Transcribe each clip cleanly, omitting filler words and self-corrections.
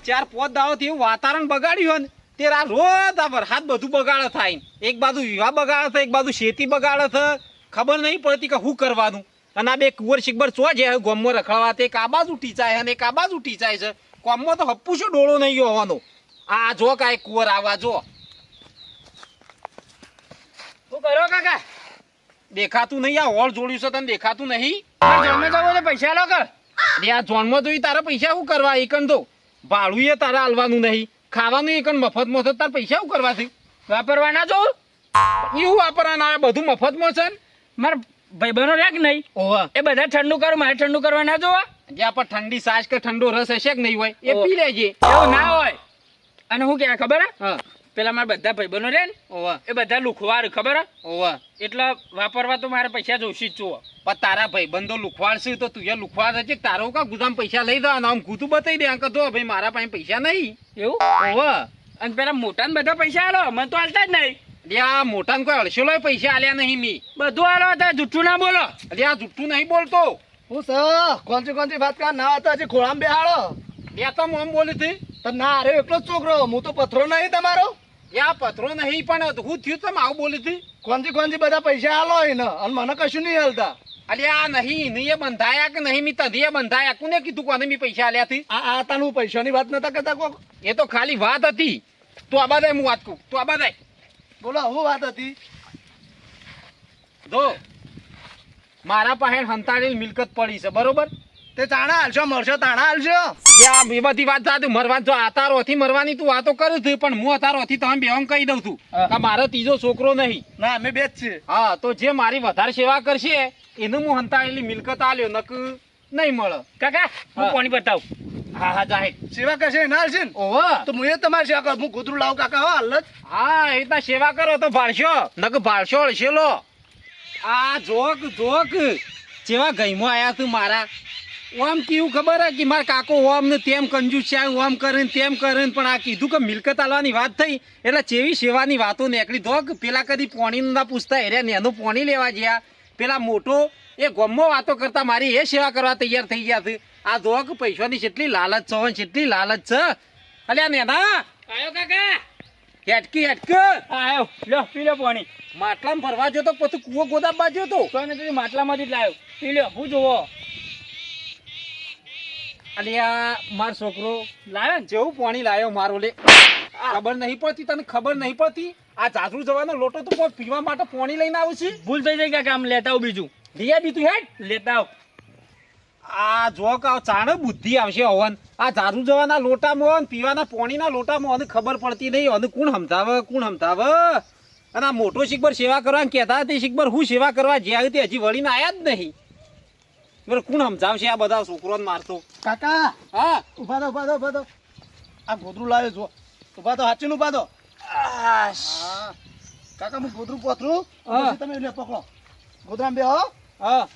4-5 દાડોથી એવું વાતાવરણ બગાડ્યું ને તે રોજ આ વરસાદ બધું બગાડે થાય. એક બાજુ વિવાહ બગાડે છે, એક બાજુ શેતી બગાડે છે. ખબર નહીં પડતી કે શું કરવાનું. અને આ બે કુંવર શિકબર ચો જાય ગોમમાં રખડવા, તે એક આ બાજુ ટીચાય અને એક આ બાજુ ટીચાય છે. કોમમાં તો હપ્પુ છો ડોળો નહીં હોવાનો. આ જો કાંઈ કુંવર આવવા જો. શું કરો કાકા? દેખાતું નહીં, આ હોળ જોડ્યું છે તને દેખાતું નહીં? જન્મે જવો તો પૈસા લો કર. આ જોનમાં જોઈ તારા પૈસા શું કરવા? એકન તો ભાડું એ તારા હાલવાનું નહીં, ખાવાનું એકન મફતમાં છે, તારા પૈસા શું કરવાથી? વાપરવાના જો એવું વાપરવાના આવે, બધું મફતમાં છે ને. મારા ભાઈબંધો રે કે નહીં, ઓવા એ બધા ઠંડુ કરું, મારે ઠંડુ કરવા ના જોવા. જ્યાં પર ઠંડી સાસ કે ઠંડો રસ હશે કે નહીં હોય એ પી લેજે. એવું ના હોય. અને હું કે ખબર હે, હા પેલા મારા બધા ભાઈબંધો રે ને ઓવા એ બધા લુખવાર ખબર હે, ઓવા એટલે વાપરવા તો મારે પૈસા જોશી જ જોવો. પણ તારા ભાઈબંધો લુખવાડશે તો તું એ લુખવાડ છે. તારો કા ગુદામ પૈસા લઈ દો અને આમ ગુતું બતાવી દે કે જો ભાઈ મારા પાસે પૈસા નહીં. એવું ઓવા અને પેલા મોટા ને બધા પૈસા આલો, મને તો હાલતા જ નહીં. આ મોટા ને કોઈ અડસેલો પૈસા આલ્યા નહીં મી. બધું આલો હતા, જુઠ્ઠું ના બોલો. આ જુઠ્ઠું નહીં બોલતો. હું સર કોણથી વાત કર ના હતા હજી ખોળામાં બેહાડો. બે તો મોમ બોલી હતી. તો ના અરે એકલો જ છોકરો, હું તો પથરો નહીં તમારો. આ પથરો નહીં પણ હું થયું તમે આવું બોલી હતી. કોણથી બધા પૈસા આલો એને અને મને કશું નહીં હાલતા. અરે આ નહીં નહીં એ બંધાયા કે નહીં મી તધીએ બંધાયા. કોને કીધું કોને મી પૈસા આલ્યા હતી? આ તાનું પૈસાની વાત નતા કરતા કોક. એ તો ખાલી વાત હતી. તું આ બાદાય હું વાત કહું, તું આ બાદાય બોલો હું વાત હતી. જો મારા પાસે હંતાડેલ મિલકત પડી છે બરોબર. તે તાણા હાલશો મરશો તાણા હાલશો. એ બધી વાત સાથે મરવા જો અતારોથી મરવાની તું વાતો કરું છું, પણ હું અતારોથી તમે બેવામ કહી દઉં છું કે મારો ત્રીજો છોકરો નહીં. ના અમે બે જ છીએ. હા તો જે મારી વધારે સેવા કરશે એને હું હંતાડેલી મિલકત આલ્યો નક નહીં મળે. કાકા હું કોની બતાવું. હા હા જાહેર સેવા કરશે એના હાલશે ને. ઓહો તો હું એ તમારી સેવા કરું. હું ગોદરું લાવું કાકા હો હાલ જ. હા એ રીતના સેવા કરો તો ભાળશો નક ભાળશો હળશેલો. આ જોક જોક જેવા ગઈમાં આયા તું મારા. ઓમ કેવું ખબર હે કે મારા કાકો ઓમ ને તેમ કંજૂસ છે, ઓમ કરે ને તેમ કરે ને, પણ આ કીધું કે મિલકત આલવાની વાત થઈ એટલે ચેવી સેવાની વાતો નીકળી. ધોક પેલા કદી પોણી ના પૂછતા હેર્યા ને એનું પોણી લેવા ગયા. પેલા મોટો એ ગમો વાતો કરતા મારી એ સેવા કરવા તૈયાર થઈ ગયા છે. આ ધોક પૈસાની કેટલી લાલચ છે, કેટલી લાલચ છે. અલ્યા નેના આયો કાકા. હેટકી હેટક આયો લો પી લો પાણી. માટલામાં ફરવા જો તો પછી કુવો ગોદામ બાજુ તો કોઈ નથી માટલામાંથી જ લાવ્યો. પી લો હું જોવો. અલ્યા માર છોકરો લાવ્યો ને જેવું પાણી લાવ્યો મારો લે. ખબર નહીં પડતી તને, ખબર નહીં પડતી. આ જાજુ જવાનો લોટો તો કોઈ પીવા માટે પાણી લઈને આવું છે. ભૂલ થઈ જાય કાકા, આમ લેતા આવું બીજું. દિયા દીધું હેડ લેતા આવ. આ જો કા ચાણ બુદ્ધિ આવશે હવન. આ જાજુ જવાના લોટામાં પીવાના પાણીના લોટામાં અને ખબર પડતી નહીં. અને કોણ સમજાવે કોણ સમજાવે. અને આ મોટો શિકબર સેવા કરવાનું કહેતા તે શિકબર હું સેવા કરવા જ્યાં તે હજી વળીને આયા જ નહીં. બરાબર કોણ સમજાવશે આ બધા છોકરોને મારતો. કાકા હા ઉભા દો ઉભા દો ઉભા દો. આ ગોદરું લાવ્યો છો. ઉભા દો હાચીને ઉભા દો. હા કાકા હું ગોદરું પોતરું પછી તમે લે પકડો. ગોદરામ બે હો. હા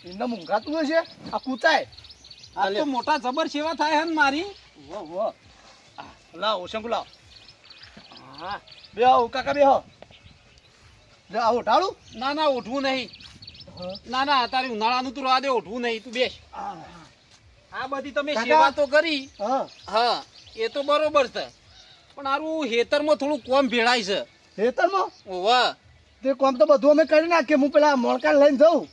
એમને મૂંઘાતું હશે આ કૂચાય. આ તો મોટા જબર સેવા થાય હે ને મારી. વો લાવો શંકુ લાવો. હા બે હો કાકા બે હો. લે આવો ઢાળું. ના ના ઉઠવું નહીં. ના ના તારી ઉનાળાનું તું રવા દે, ઉઠવું નહીં તું બેસ. આ બધી તમે કાકા. સેવા તો કરી. હા હા એ તો બરોબર છે, પણ હારું હેતરમાં થોડું કોમ ભેળાય છે. ખેતરમાં ઓવા તે કોમ તો બધું અમે કરી નાખીએ. હું પેલા મોણકા લઈને જાઉં.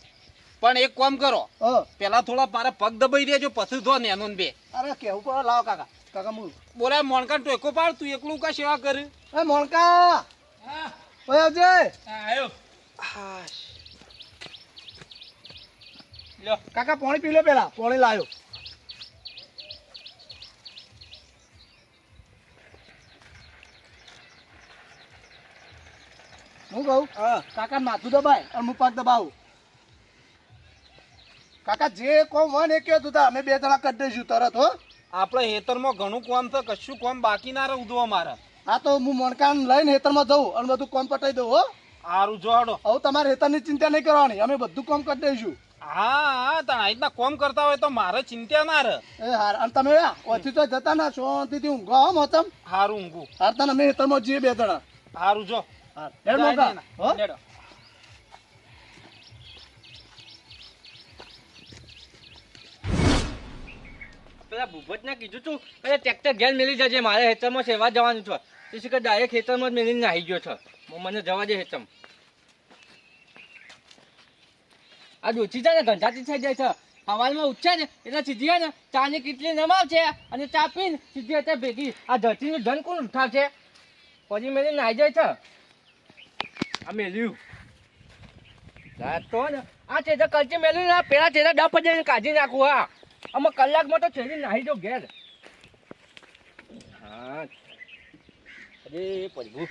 પણ એક કામ કરો, હા પેલા થોડા મારા પગ દબાઈ દેજો પછી ધો નેનો ને બે. અરે કેવું પડે લાવો કાકા. કાકા હું બોલા મોણકા ટોકો પાડ, તું એકલું કા સેવા કરે. એ મોણકા ઓય આવજે. આયો લો કાકા પાણી પી લે પેલા. પાણી લાવ્યો. હું કહું કાકા માથું દબાય અને હું પગ દબાવું. કાકા જે કોમ હોય ને એ કહેતું હતા અમે બે જણા કરી દઈશું તરત હો. આપણે હેતરમાં ઘણું કામ છે, કશું કામ બાકી ના રહું દો મારા. હા તો હું મણકાન લઈને હેતરમાં જઉં અને બધું કોમ પટાઈ દઉં હો. હારું જોડો. હવે તમારે હેતરની ચિંતા નહીં કરવાની, અમે બધું કોમ કરી દઈશું. હા હા તા રીતના કોમ કરતા હોય તો મારે ચિંતા ના રહે. એ હાર અને તમે ઓછી તો જતા ના શાંતિથી ઊંઘો હો મોતમ. હારું ઊંઘું. હાર તને અમે હેતરમાં જઈએ બે જણા. હારું જો. હાર હેડ મોકા હો. લેડો. પેલા ભૂપતને કીધું તું કે ટ્રેક્ટર ઘેર મેલી જજે, મારે ખેતરમાં સેવા જવાનું છે. તે કે ડાયરેક્ટ ખેતરમાં જ મેલીને આવી ગયો છે. મને જવા દે ખેતરમાં. આ ડોચી છે ને ગંધાતી થઈ જાય છે. સવારમાં ઉઠશે ને એટલે સીધી ને ચાની કીટલી નમાવશે અને ચા પીને સીધી અત્યારે ભેગી આ ધરતીનું ધન કોણ ઉઠાવશે? પછી મેલી નાઈ જાય છે. આ મેલ્યું તો ને આ છે કલચી મેલ્યું ને પેલા છે ડફ જઈને કાઢી નાખું. હા આમાં કલાકમાં તો છેડી નાહી જાઉં ઘેર. હા અરે પડ્યું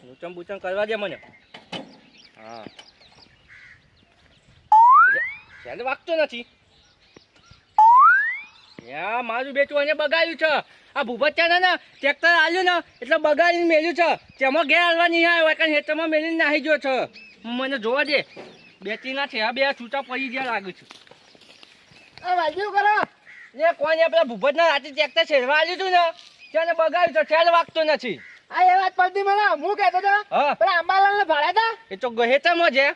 લૂચમ બૂચમ કરવા દે મને. હા ચાલે વાગતો નથી. યા મારું બેટું એને બગાડ્યું છે. આ ભૂપત છે ને ટ્રેક્ટર આલ્યું ને એટલે બગાડીને મેલ્યું છે. તેમાં ઘેર હાલવા નહીં આવ્યો કારણ હેતરમાં મેલીને નાહી ગયો છે. મને જોવા દે બેટીના છે આ બે છૂટા પડી ગયા લાગુ છું. આ વાગ્યું કરો ને કોઈને પેલા ભૂપતના રાતે ટ્રેક્ટર છેડવા આવ્યું હતું ને તેને બગાડ્યું છે. ઠેલ વાગતો નથી. આ એ વાત પડતી મને હું કહેતો હતો હા પેલા અંબાલાલ ને ભાડ્યા હતા એ તો હેતરમાં છે.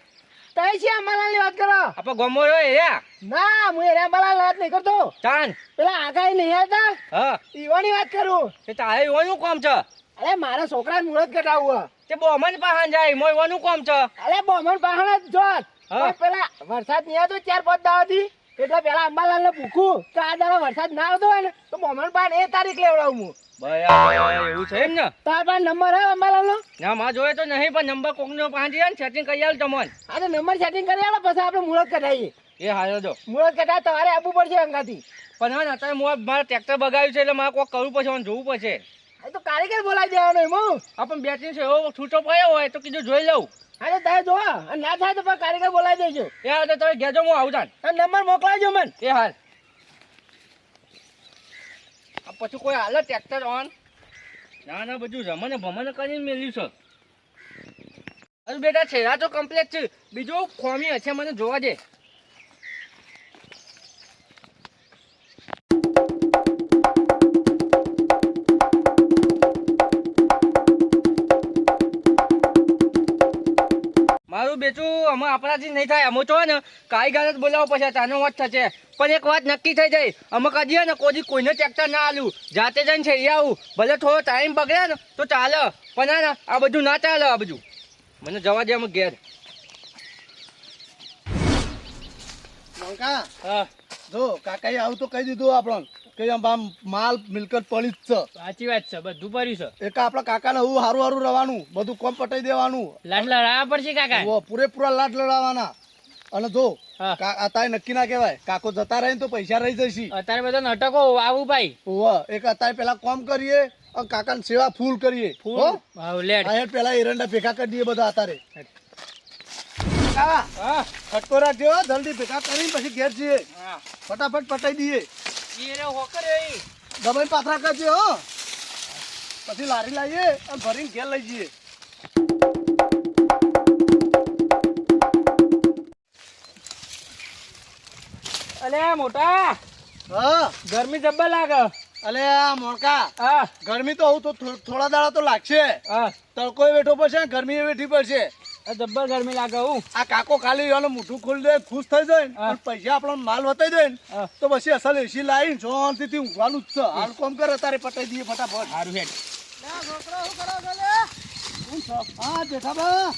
તઈ છે અંબાલાલ ની વાત કરો. આપણે ગમો રહ્યો ના હું એ અંબાલાલ વાત નહીં કરતો. ચાન પેલા આગાહી નહીં આવતા હા ઈવાની વાત કરું. એ તારે એવાનું કામ છે. અરે મારા છોકરા મુહૂર્ત કટાવવું તે બોમન પાહન જાય મોય એવાનું કામ છે. અરે બોમન પહાણ જ જોત હા. પણ પેલા વરસાદ નહીં આવતો 4-5 દાડાથી એટલે પેલા અંબાલાલ ને પૂછું કે આ દાડા વરસાદ ના આવતો હોય ને તો બોમન પહાણ એ તારીખ લેવડાવું હું. બરાબર એવું છે એમ ને. તાર પાસે નંબર હે અંબાલાલ નો? ના માં જોયે તો નહીં પણ નંબર કોકનો પાંચ ને સેટિંગ કરી આલ તમને. હા તો નંબર સેટિંગ કરી આલો પછી આપણે મુહૂર્ત કઢાવીએ. એ હાલો દો મુહૂર્ત કઢાવ તમારે આવવું પડશે અંગાથી. પણ હા ને અત્યારે મારે ટ્રેક્ટર બગાવ્યું છે એટલે મારે કોક કરવું પડશે મને જોવું પડશે. આ તો કારીગર બોલાવી દેવાનો એમાં. આ પણ બેટરી છે એવો છૂટો પડ્યો હોય તો કીધું જોઈ લઉં. હા તો તમે જો અને ના થાય તો પછી કારીગર બોલાવી દેજો. એ હાલ તો તમે ઘેજો હું આવું તાન. અને નંબર મોકલાવજો મને. એ હાલ આ પછી કોઈ હાલે ટ્રેક્ટર ઓન ના ના બધું રમને ભમને કરીને મેલ્યું છે. અરે બેટા છેડા તો કમ્પ્લીટ છે. બીજું ખોમી હશે મને જોવા દે. મારું બેટું અમે આપણાથી નહીં થાય. અમે તો ને કારીગર જ બોલાવો પછી તાનો વાત થશે. પણ એક વાત નક્કી થઈ જાય અમે કદીએ ને કોઈને ટ્રેક્ટર ના આલું જાતે જઈને છે આવું. ભલે થોડો ટાઈમ બગડે ને તો ચાલે પણ ના આ બધું ના ચાલે. આ બધું મને જવા દે અમે ઘેર. મોંકા હા જો કાકાએ આવું તો કહી દીધું આપણને કે આમ માલ મિલકત પડી જ છે. સાચી વાત છે. બધું પડ્યું છે. એક આપણા કાકાને હું હારું હારું રહેવાનું બધું કોમ પટાઈ દેવાનું. લાડ લડાવવા પડશે કાકા. ઓ પૂરેપૂરા લાડ લડાવવાના. અને જો હા. અત્યારે નક્કી ના કહેવાય કાકો જતા રહે ને તો પૈસા રહી જશે. અત્યારે બધા નાટકો આવું ભાઈ. એક અત્યારે પેલા કોમ કરીએ અને કાકાની સેવા ફૂલ કરીએ. હો? લેડ આ હેડ પેલા એરંડા ભેગા કરી દઈએ બધા અત્યારે. કાકા હા ખટકો રાખજો જલ્દી ભેગા કરીને પછી ઘેર જઈએ હા ફટાફટ પટાઈ દઈએ. એ રે હોકર એ દબાઈ પાથરા કરજો હો પછી લારી લાવીએ અને ભરીને ઘેર લઈ જઈએ. અલે મોટા હા ગરમી જબ્બર લાગે. અલે આ મોણકા હા ગરમી તો હું તો થોડા દાડા તો લાગશે. હા તડકો વેઠવો પડશે ને ગરમી એ વેઠવી પડશે. જબ્બર ગરમી લાગે. હું આ કાકો ખાલી એનો મોઢું ખોલી દે ખુશ થઈ જાય ને હા. અને પૈસા આપણો માલ વતાઈ દે ને હા. તો પછી અસલ એસી લાવીને શાંતિથી ઊંઘવાનું જ છે. હાલ કોમ કરે તારે પટાઈ દઈએ ફટાફટ. સારું હેડ. હા જેઠાબા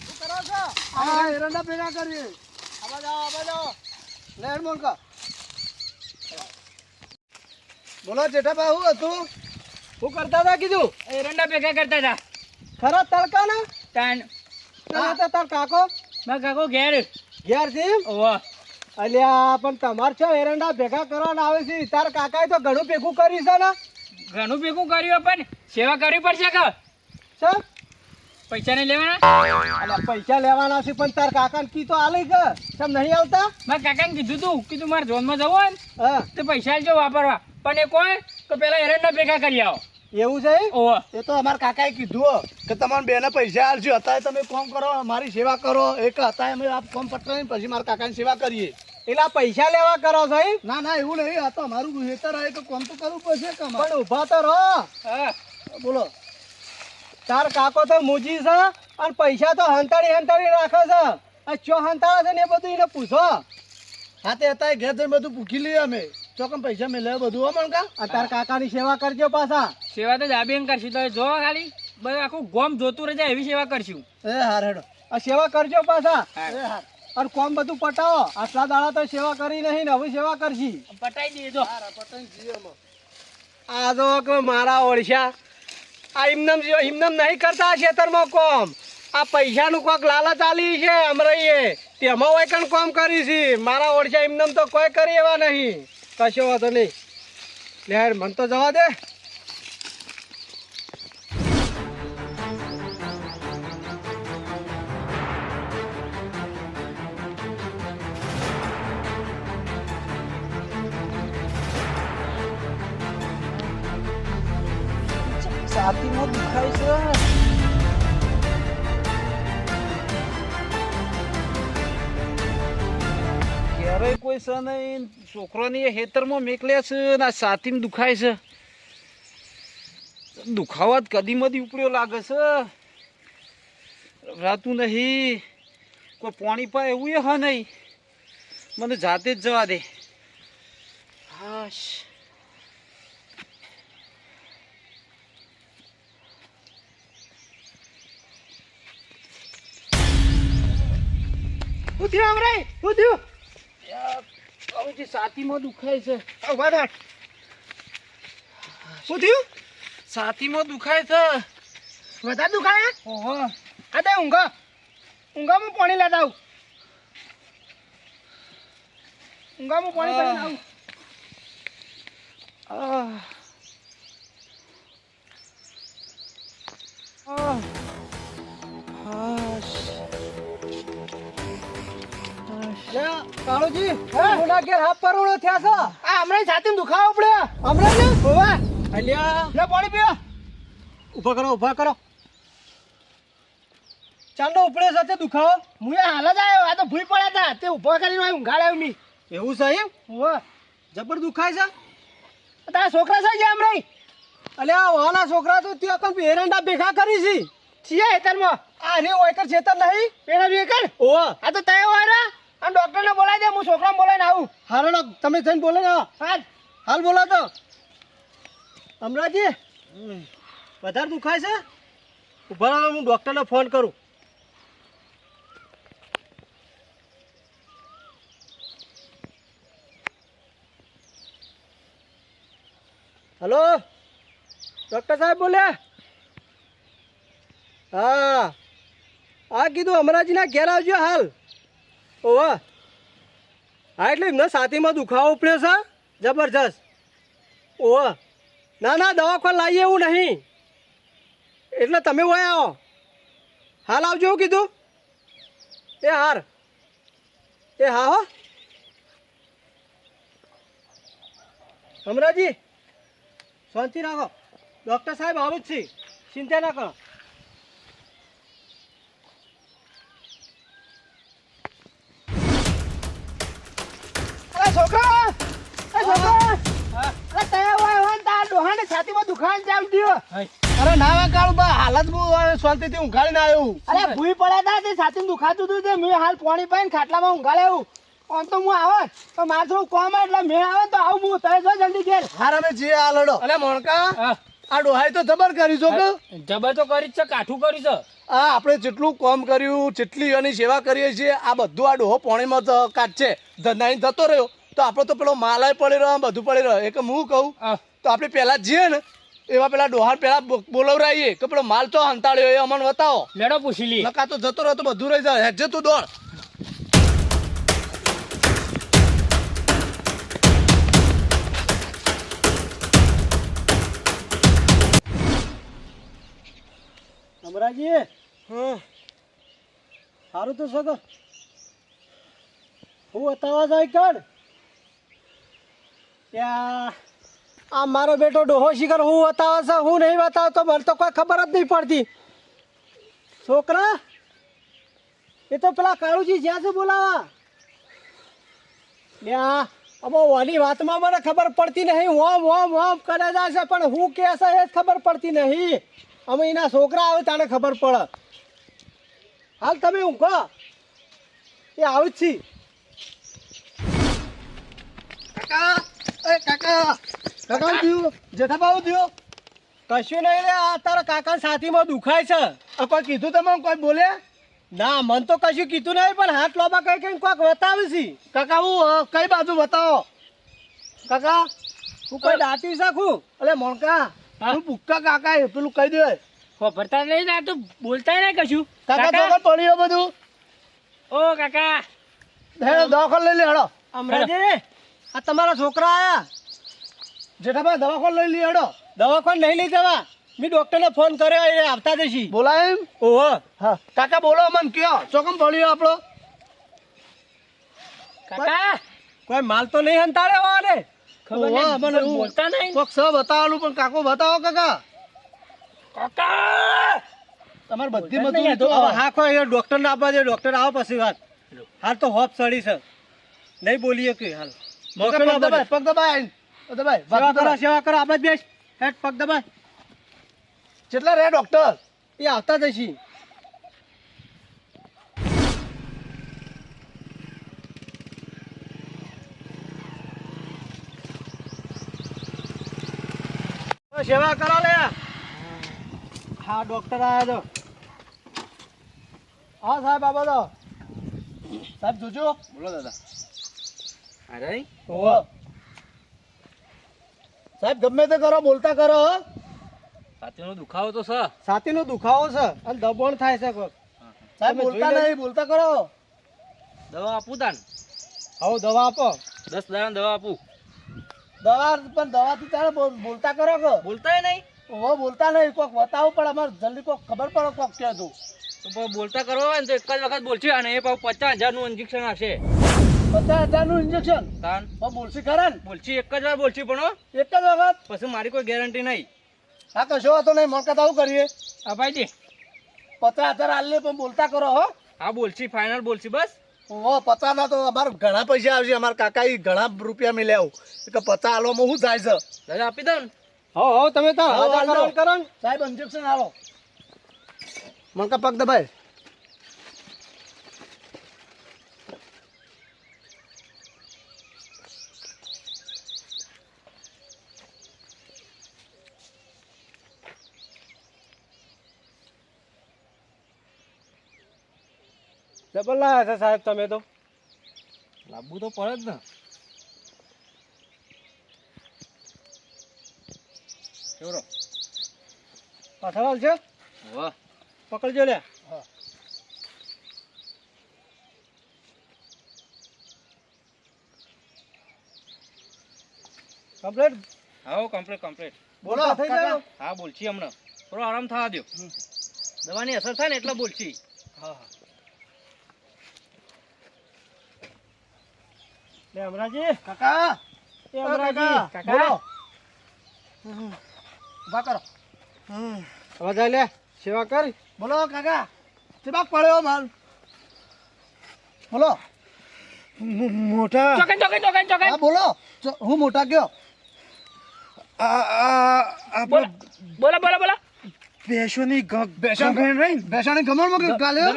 શું કરો છો? હા એરંડા ભેગા કરીએ. લે હેડ મોણકા બોલો જેઠાબા શું હતું? શું કરતા હતા કીધું? એરંડા ભેગા કરતા હતા. ખરા તડકા ના તાન તાર કાકો મારા કાકો ઘેર. ઘેર થી ઓવા અલ્યા પણ તમાર છો એરંડા ભેગા કરવાના આવે છે. તાર કાકાએ તો ઘણું ભેગું કર્યું છે ને. ઘણું ભેગું કર્યું પણ સેવા કરવી પડશે કે સર પૈસા નહીં લેવાના. અલ્યા પૈસા લેવાના છે પણ તાર કાકાને કી તો આલી કે કેમ નહીં આવતા? મારા કાકાને કીધું તું કીધું મારે ઝોનમાં જવું હોય ને હા તો પૈસા આલજો વાપરવા. પણ એ કોઈ તો પેલા એરંડા ભેગા કરી આવો. એવું છે? ઓવા એ તો અમારા કાકાએ કીધું કે તમારે બેને પૈસા આલજો અત્યારે તમે કોમ કરો મારી સેવા કરો. એક અત્યારે અમે આ કોમ પટાવીને પછી મારા કાકાની સેવા કરીએ. એલા પૈસા લેવા કરો સાહેબ? ના ના એવું નહીં. આ તો અમારું હેતર આવે તો કોમ તો કરવું પડશે કે અમારે. પણ ઉભા તો રહો. હા બોલો તાર કાકો તો મૂજી છે અને પૈસા તો હંતાડી રાખે છે. આ ચો હંતાળે છે ને એ બધું એને પૂછો. હા તે હતા ઘેર જઈને બધું પૂછી લઈએ અમે ચોકમ પૈસા મેળવે બધું હો મણકા. આ તાર કાકાની સેવા કરજો પાછા. સેવા તો દાબીને કરશું તો જો ખાલી બસ આખું ગોમ જોતું રહે જાય એવી સેવા કરશું. એ હાર હેડો. આ સેવા કરજો પાછા. એ હાર. અને કોમ બધું પટાવો. આટલા દાડા તો સેવા કરી નહીં ને હવે સેવા કરશી. પટાઈ દેજો. આ જો કે મારા ઓળશા આ ઇમનમ નહીં કરતા આ ખેતરમાં કોમ. આ પૈસાનું કોક લાલચ આલી છે અમરઈએ તેમાં હોય કણ કોમ કરી છે. મારા ઓળશા ઇમનમ તો કોઈ કરી એવા નહીં. કશો વાંધો નહીં. લે મન તો જવા દે. છાતીમાં દુખાય છે. ક્યારેય કોઈ છે નહીં, છોકરોની હેતરમાં મેકલ્યા છે ને આ છાતીમાં દુખાય છે. દુખાવા જ કદી મદી ઉપડ્યો લાગે છે. રાતું નહીં કોઈ પાણી પાય એવું એ હા નહીં. મને જાતે જ જવા દે. હાશ શું થયું અમરાઈ? શું થયું? કવિજી છાતીમાં દુખાય છે. ઉભા થા. શું થયું? છાતીમાં દુખાય છે. વધારે દુખાય? ઓહો આ તે ઊંઘો હું પાણી લેતા આવું. ઊંઘો હું પાણી ભરીને આવું. કાળુજી મોટા ઘેર હાથ પરોળો થયા છે. આ હમણાં છાતીમાં દુખાવો પડ્યો. હમણાં ને ઓવા અલ્યા લે પાણી પીઓ. ઊભા કરો. ચાંદો ઉપડે સાથે દુખાવો. હું હાલ જ આવ્યો. આ તો ભૂલ પડ્યા હતા તે ઊભો કરીને ઊંઘાડ્યો મી. એવું છે એમ? ઓવા જબર દુખાય છે. તારા છોકરા છે જે હમણાં? અલ્યા ઓના છોકરા તો ત્યાં કઈ એરંડા ભેગા કરી છે. છીએ હેતરમાં આ રે ઓયકર ચેતર નહીં પેલા રે કર. ઓવા આ તો તય વાયરા અને ડોક્ટરને બોલાવી દે. હું છોકરાને બોલાવીને આવું. હારડો તમે જઈને બોલે ને. હાલ બોલો તો. અમરાજી વધારે દુખાય છે? ઉભા રહો, હું ડોક્ટરને ફોન કરું. હલો ડોક્ટર સાહેબ બોલ્યા? હા કીધું અમરાજીના ઘેર આવજો હાલ. ઓવા હા એટલે એમને છાતીમાં દુખાવો ઉપડ્યો છે જબરજસ્ત. ઓવા ના દવાખાને લાવીએ એવું નહીં એટલે તમે હોય આવો હાલ આવજો. એવું કીધું? એ હા હો અમરાજી શાંતિ રાખો. ડૉક્ટર સાહેબ આવું જ છે, ચિંતા ના કરો. છાતીમાં દુખાન ચાલુ થયો. અરે ના કાળું બા હાલત બહુ શાંતિથી ઊંઘાડીને આવ્યો. અરે ભૂઈ પડ્યા હતા તે છાતીમાં દુખાતું હતું તે મેં હાલ પાણી પાઈને ખાટલામાં ઊંઘાડ્યું. આમ તો હું આવત તો મારે થોડું કોમ એટલે મેં આવે તો આવું હું તય જો જલ્દી ઘેર. હાર અમે જે આ લડો. અરે મોણકા આ ડોહાઈ તો જબર કરી છો કે? જબર તો કરી જ છે, કાઠું કર્યું છે. આ આપણે જેટલું કામ કર્યું જેટલી એની સેવા કરીએ છીએ આ બધું આ ડોહો પોણીમાં કાઢશે. ધંધાઈને જતો રહ્યો તો આપણો તો પેલો માલાય પડી રહ્યો બધું પડી રહ્યો. એક હું કહું તો આપણે પહેલા જઈએ ને એવા પેલા ડોહાર પેલા બોલાવરાઈએ કે પેલો માલ તો હંતાડ્યો એ અમને બતાવો. લેડો પૂછી લઈએ. નકા તો જતો રહ્યો તો બધું રહી જાય. હેજે તું દોડ. અમરાજી સારું તો સગો હું બતાવવા જાય કર. ત્યાં આ મારો બેટો ડોહો શિખર હું બતાવે છે હું નહીં બતાવતો મને તો કોઈ ખબર જ નહીં પડતી. છોકરા એ તો પેલા કાળુજી જ્યાં છે બોલાવા. ત્યાં अब वाली बात में મને ખબર પડતી નહીં. ઓમ ઓમ ઓમ કરે છે પણ હું કે છે એ ખબર પડતી નહીં. અમે એના છોકરા આવે તાને ખબર પડે. હાલ તમે ઊંઘો એ આવું જ છી. એ કાકા કાકા શું થયું જેઠા બાબુ થયું કશું નહીં રે આ તારા કાકા સાથીમાં દુખાય છે આ કોઈ કીધું તમે કોઈ બોલ્યા ના મન તો કશું કીધું નહીં પણ હાથ લોબા કઈ કઈ કોઈક બતાવે છે કાકા હું કઈ બાજુ બતાવો કાકા હું કોઈ દાટી શકું અલે મોણકા તું ભૂક્કા કાકા એ પેલું કહી દે ખબરતા નહીં ના તો બોલતા નહીં કશું કાકા તો પડ્યો બધું ઓ કાકા હેડો દવાખાને લઈ લે હેડો અમરાજી આ તમારા છોકરા આયા જેઠાભાઈ દવાખાને લઈ લે હેડો દવાખાને નહીં લઈ જવા મેં ડોક્ટરને ફોન કર્યો એ આવતા જશી બોલાય એમ ઓહો હા કાકા બોલો મને કયો ચોકમ પડ્યો આપણો કાકા કોઈ માલ તો નહીં હંતાડે વાને ખબર ઓહો, નહીં મને એવું. બોલતા નહીં કોક સ બતાવવાનું પણ કાકો બતાવો કાકા કાકા તમારે બધી બોલતા મજૂરી નહીં, તો હવે હા કોઈ ડોક્ટર ને આપવા દે ડોક્ટર આવો પછી વાત હાલ તો હોપ સડી છે નહીં બોલીએ કે હાલ ડોક્ટર ના આપવા દે. પગ દબાય સેવા કરો સેવા કરો આપણે બેસ હેઠ પગ દબાય કેટલા રે ડોક્ટર એ આવતા જશી સેવા કરો લે હા ડોક્ટર આયા છો હા સાહેબ આવો તો સાહેબ જોજો બોલો દાદા અરે ઓહો. સાહેબ ગમે તે કરો બોલતા કરો હો. છાતીનો દુખાવો તો છે છાતીનો દુખાવો છે અને દબોણ થાય છે કોક સાહેબ તમે બોલતા જોઈ નહીં બોલતા કરો દવા આપું તાન આવો દવા આપો 10 દાડા દવા આપું દવા પણ દવાથી તારે બોલતા કરો કે બોલતાય નહીં ઓહો બોલતા નહીં કોક બતાવવું પડે અમારે જલ્દી કોક ખબર પડે કોક કે તું તો પછી બોલતા કરવા હોય ને તો એક જ વખત બોલશે અને એ પાછું 50,000 નું ઇન્જેક્શન આવશે 50,000 નું ઇન્જેક્શન તાન બોલશી ખરા ને બોલશે એક જ વાર બોલશે પણ હો. એક જ વખત પછી મારી કોઈ ગેરંટી નહીં હા કશો વાંધો નહીં મોણકા તો આવું કરીએ આ ભાઈ દે 50,000 હાલ લે પણ બોલતા કરો હો આ બોલશે ફાઇનલ બોલશે બસ ઓહો 50 ના તો અમારે ઘણા પૈસા આવશે અમારા કાકા ઈ ઘણા રૂપિયા મિલ્યા આવું એટલે 50 હાલવામાં શું થાય છે દાદા આપી દઉં ને હો હો તમે તો હાલો, હાજર હાલો. કરો ને. સાહેબ ઇન્જેક્શન હાલો મણકા પગ દબાય જબર લાયા છે સાહેબ તમે તો લાવવું તો પડે જ ને ચોરો પાછળ છે વાહ પકડજો લે કમ્પ્લીટ હા કમ્પ્લીટ કમ્પ્લીટ બોલો થઈ જાય હા બોલશી હમણાં થોડો આરામ થવા દો દવાની અસર થાય ને એટલે બોલશી હા હા લે અમરાજી કાકા એ અમરાજી કાકા બોલો ઉભા કરો હવે જા લે સેવા કરી બોલો કાકા ચેબાક પડ્યો માલ બોલો મોટા ચોકન ચોકન ચોકન ચોકન હા બોલો હું મોટા કયો બોલો બોલો બોલો બોલો ભેંસોની બેસાણી ગમણમાં ગાલ્યો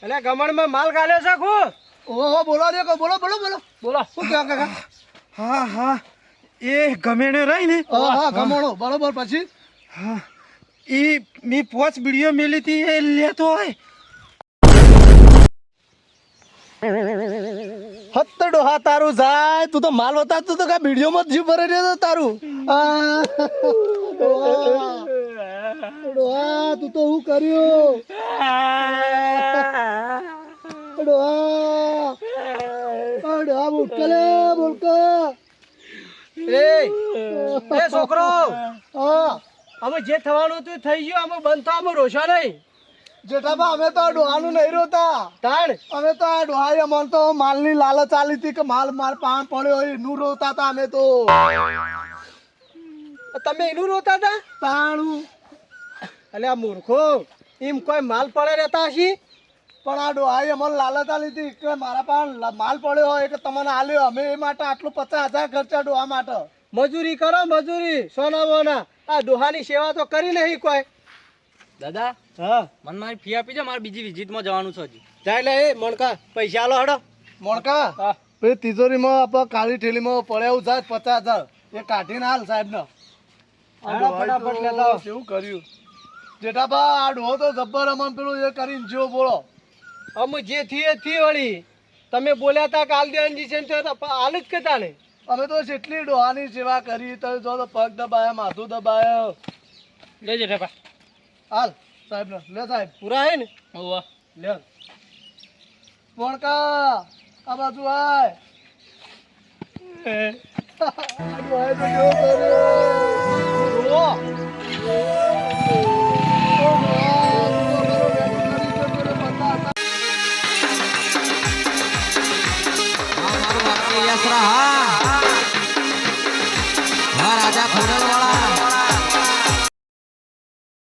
એટલે ગમણમાં માલ ગાલ્યો છે ખુ ઓહો બોલો રે બોલો બોલો બોલો બોલો શું કહો કાકા હા હા એ ગમેણે રહી ને હા ગમણો બરોબર પછી હા એ મી પોચ બીડીઓ મેલી હતી એ લેતો હોય હત્ત ડોહા તારું જાય તું તો માલ બતા તું તો કા વિડીયોમાં જ જીવ ભરી રહ્યો તારું ડોહા તું તો હું કર્યું ડોહા ડોહા બોલકલે બોલકા એ છોકરો હા અમે જે થવાનું હતું એ થઈ ગયું અમે બંધ તો અમે રોશા નહીં જેઠાબા અમે તો આ ડોહાનું નહીં રોતા તાણ અમે તો આ ડોહાએ મન તો માલની લાલચ આલી હતી કે માલ માર પાન પડ્યો હોય એનું રોતા હતા અમે તો તમે એનું રોતા હતા તાણું એટલે આ મૂર્ખો એમ કોઈ માલ પડે રહેતા હશી પણ આ ડોહાએ મને લાલચ આલી હતી કે મારા પાન માલ પડ્યો હોય કે તમને આલ્યો અમે એ માટે આટલું 50,000 ખર્ચા ડોહા માટે મજૂરી કરો મજૂરી સોના મોના આ ડોહાની સેવા તો કરી નહીં કોઈ દાદા હા મને મારી ફી આપી દે મારે બીજી વિઝિટમાં જવાનું છે હજી જાય લે એ મણકા પૈસા આલો હડો મોણકા હા પછી તિજોરીમાં આપણે કાળી થેલીમાં પડ્યા જાય 50,000 એ કાઢીને હાલ સાહેબને. ફટાફટ લેતા આવો. કેવું કર્યું જેઠાબા, આ ડોહો તો જબ્બર અમન પેલું એ કરીને જો બોલો. અમે જે થી એ થી વળી તમે બોલ્યા હતા કાલ દેવનજી છે ને તો હાલ જ કહેતા ને. અમે તો જેટલી ડોહાની સેવા કરી તો જો તો પગ દબાયા, માથું દબાયા. લે જેઠાબા. હાલ સાહેબને લે સાહેબ. પૂરા હે ને ઓવા. લે પોણકા આ બાજુ આય. આ ડોહાએ તો કેવો કર્યો. જુઓ.